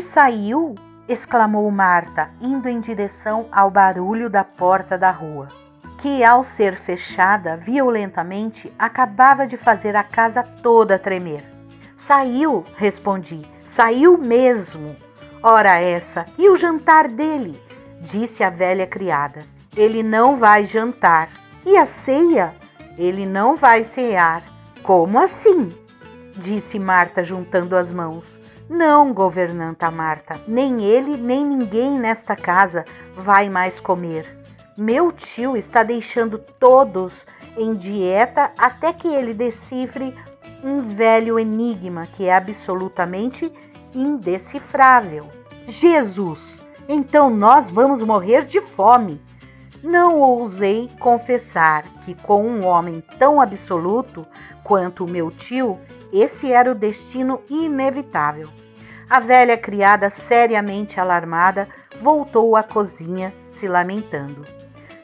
Ele saiu? Exclamou Marta, indo em direção ao barulho da porta da rua, que, ao ser fechada violentamente, acabava de fazer a casa toda tremer. Saiu, respondi, saiu mesmo. Ora essa, e o jantar dele? Disse a velha criada. Ele não vai jantar. E a ceia? Ele não vai cear. Como assim? Disse Marta, juntando as mãos. Não, governanta Marta, nem ele nem ninguém nesta casa vai mais comer. Meu tio está deixando todos em dieta até que ele decifre um velho enigma que é absolutamente indecifrável. Jesus! Então nós vamos morrer de fome. Não ousei confessar que com um homem tão absoluto quanto o meu tio, esse era o destino inevitável. A velha criada, seriamente alarmada, voltou à cozinha, se lamentando.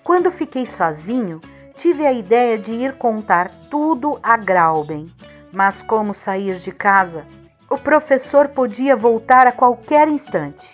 Quando fiquei sozinho, tive a ideia de ir contar tudo a Grauben. Mas como sair de casa? O professor podia voltar a qualquer instante.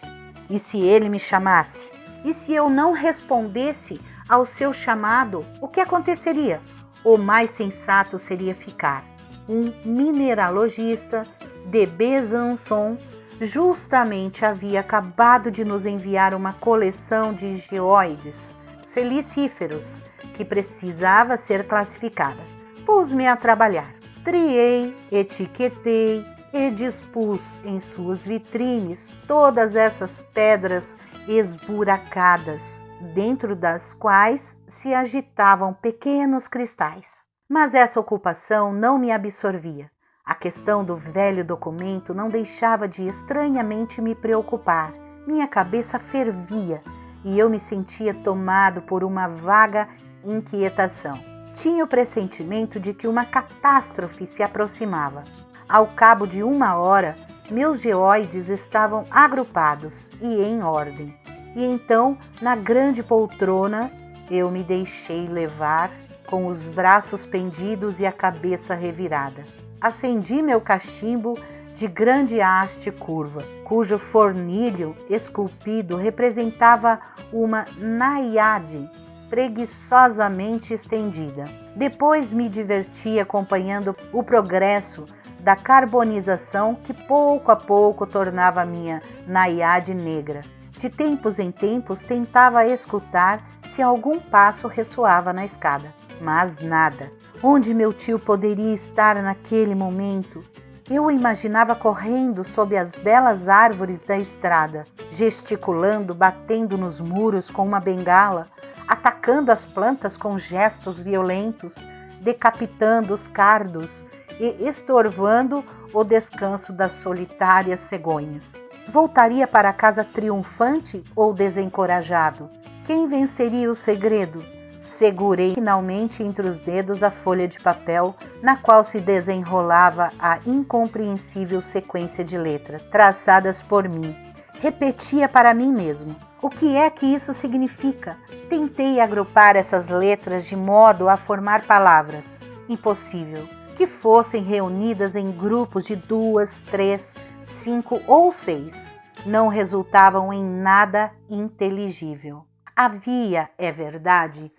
E se ele me chamasse? E se eu não respondesse ao seu chamado, o que aconteceria? O mais sensato seria ficar. Um mineralogista de Besançon justamente havia acabado de nos enviar uma coleção de geoides silicíferos que precisava ser classificada. Pus-me a trabalhar. Triei, etiquetei e dispus em suas vitrines todas essas pedras esburacadas, dentro das quais se agitavam pequenos cristais. Mas essa ocupação não me absorvia. A questão do velho documento não deixava de estranhamente me preocupar. Minha cabeça fervia e eu me sentia tomado por uma vaga inquietação. Tinha o pressentimento de que uma catástrofe se aproximava. Ao cabo de 1 hora, meus geoides estavam agrupados e em ordem. E então, na grande poltrona, eu me deixei levar, com os braços pendidos e a cabeça revirada. Acendi meu cachimbo de grande haste curva, cujo fornilho esculpido representava uma náiade preguiçosamente estendida. Depois me diverti acompanhando o progresso da carbonização que pouco a pouco tornava a minha náiade negra. De tempos em tempos tentava escutar se algum passo ressoava na escada, mas nada. Onde meu tio poderia estar naquele momento? Eu o imaginava correndo sob as belas árvores da estrada, gesticulando, batendo nos muros com uma bengala, atacando as plantas com gestos violentos, decapitando os cardos e estorvando o descanso das solitárias cegonhas. Voltaria para casa triunfante ou desencorajado? Quem venceria o segredo? Segurei finalmente entre os dedos a folha de papel na qual se desenrolava a incompreensível sequência de letras traçadas por mim. Repetia para mim mesmo. O que é que isso significa? Tentei agrupar essas letras de modo a formar palavras. Impossível. Que fossem reunidas em grupos de 2, 3, 5 ou 6. Não resultavam em nada inteligível. Havia, é verdade,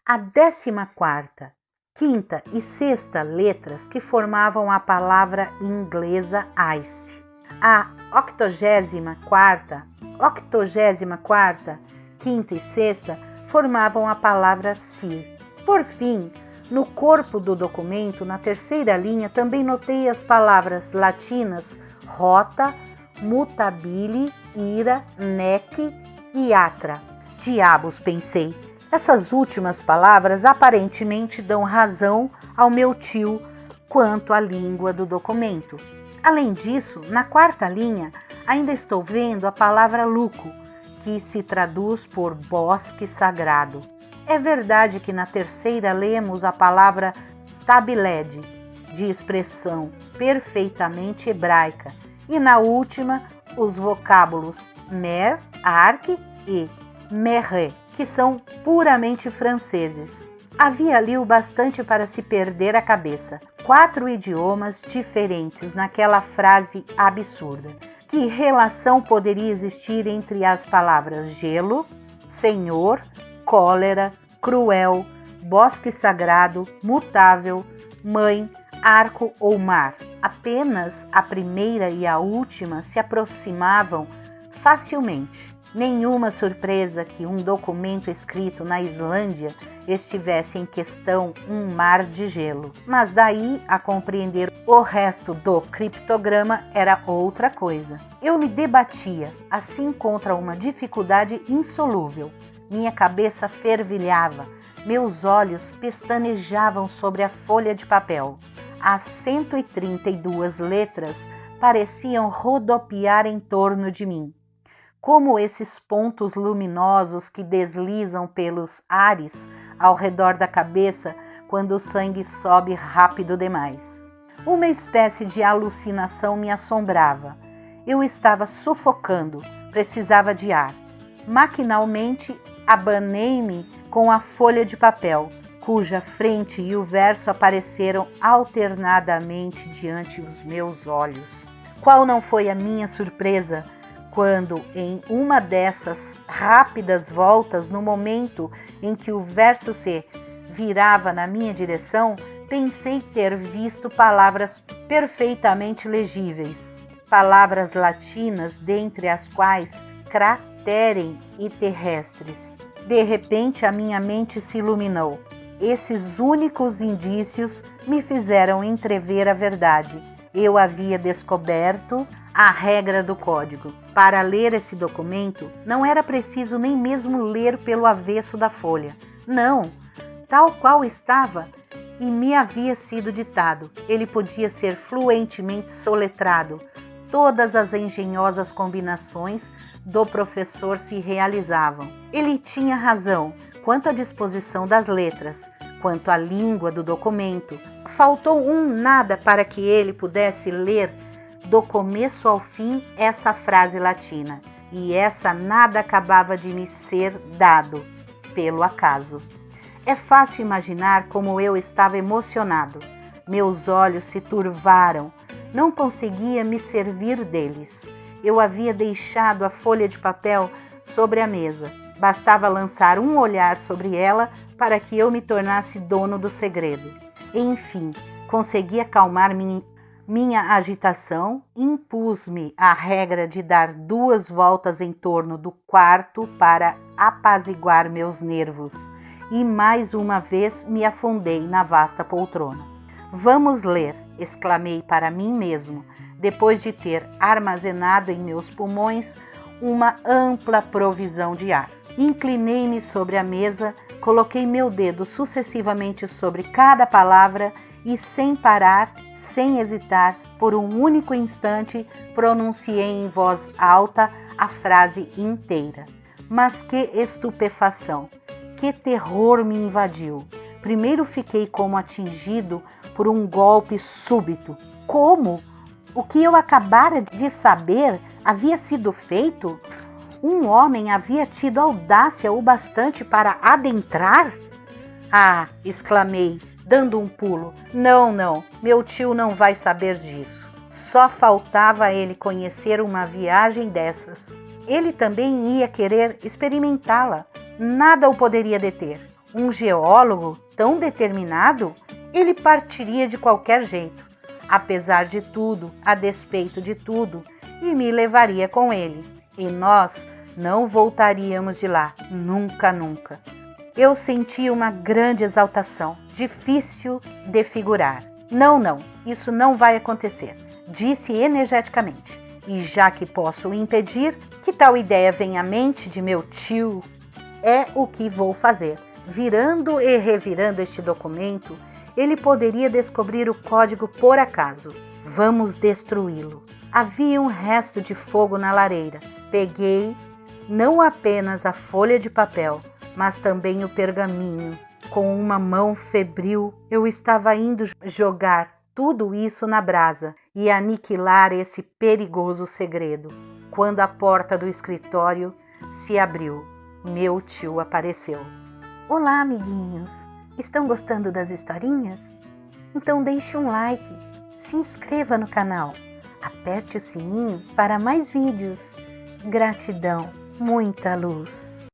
a 14ª, 5ª e 6ª letras que formavam a palavra inglesa ice. A 84ª, 5ª e 6ª formavam a palavra sir. Por fim, no corpo do documento, na 3ª linha, também notei as palavras latinas rota, mutabile, ira, nec e atra. Diabos, pensei. Essas últimas palavras aparentemente dão razão ao meu tio quanto à língua do documento. Além disso, na 4ª linha, ainda estou vendo a palavra luco, que se traduz por bosque sagrado. É verdade que na 3ª lemos a palavra tabiled, de expressão perfeitamente hebraica, e na última os vocábulos mer, arc e merre, que são puramente franceses. Havia ali o bastante para se perder a cabeça. 4 idiomas diferentes naquela frase absurda, Que relação poderia existir entre as palavras gelo, senhor, cólera, cruel, bosque sagrado, mutável, mãe, arco ou mar? Apenas a primeira e a última se aproximavam facilmente. Nenhuma surpresa que um documento escrito na Islândia estivesse em questão um mar de gelo. Mas daí a compreender o resto do criptograma era outra coisa. Eu me debatia, assim contra uma dificuldade insolúvel. Minha cabeça fervilhava, meus olhos pestanejavam sobre a folha de papel. As 132 letras pareciam rodopiar em torno de mim, como esses pontos luminosos que deslizam pelos ares ao redor da cabeça quando o sangue sobe rápido demais. Uma espécie de alucinação me assombrava. Eu estava sufocando, precisava de ar. Maquinalmente, abanei-me com a folha de papel, cuja frente e o verso apareceram alternadamente diante dos meus olhos. Qual não foi a minha surpresa quando, em uma dessas rápidas voltas, no momento em que o verso se virava na minha direção, pensei ter visto palavras perfeitamente legíveis, palavras latinas, dentre as quais craterem e terrestres. De repente, a minha mente se iluminou. Esses únicos indícios me fizeram entrever a verdade. Eu havia descoberto a regra do código. Para ler esse documento, não era preciso nem mesmo ler pelo avesso da folha. Não, tal qual estava e me havia sido ditado. Ele podia ser fluentemente soletrado. Todas as engenhosas combinações do professor se realizavam. Ele tinha razão quanto à disposição das letras, quanto à língua do documento. Faltou um nada para que ele pudesse ler do começo ao fim essa frase latina, e essa nada acabava de me ser dado pelo acaso. É fácil imaginar como eu estava emocionado. Meus olhos se turvaram, não conseguia me servir deles. Eu havia deixado a folha de papel sobre a mesa. Bastava lançar um olhar sobre ela para que eu me tornasse dono do segredo. Enfim, consegui acalmar minha agitação, impus-me a regra de dar 2 voltas em torno do quarto para apaziguar meus nervos e mais uma vez me afundei na vasta poltrona. Vamos ler, exclamei para mim mesmo, depois de ter armazenado em meus pulmões uma ampla provisão de ar. Inclinei-me sobre a mesa, coloquei meu dedo sucessivamente sobre cada palavra e, sem parar, sem hesitar, por um único instante, pronunciei em voz alta a frase inteira. Mas que estupefação, que terror me invadiu! Primeiro fiquei como atingido por um golpe súbito. Como? O que eu acabara de saber havia sido feito? Um homem havia tido audácia o bastante para adentrar? Ah! Exclamei, dando um pulo. Não, meu tio não vai saber disso. Só faltava ele conhecer uma viagem dessas. Ele também ia querer experimentá-la. Nada o poderia deter. Um geólogo tão determinado, ele partiria de qualquer jeito, apesar de tudo, a despeito de tudo, e me levaria com ele. E nós não voltaríamos de lá, nunca. Eu senti uma grande exaltação, difícil de figurar. Não, isso não vai acontecer, disse energeticamente. E já que posso o impedir, que tal ideia vem à mente de meu tio? É o que vou fazer. Virando e revirando este documento, ele poderia descobrir o código por acaso. Vamos destruí-lo. Havia um resto de fogo na lareira. Peguei não apenas a folha de papel, mas também o pergaminho. Com uma mão febril, eu estava indo jogar tudo isso na brasa e aniquilar esse perigoso segredo. Quando a porta do escritório se abriu, meu tio apareceu. Olá, amiguinhos! Estão gostando das historinhas? Então deixe um like, se inscreva no canal, Aperte o sininho para mais vídeos. Gratidão, muita luz.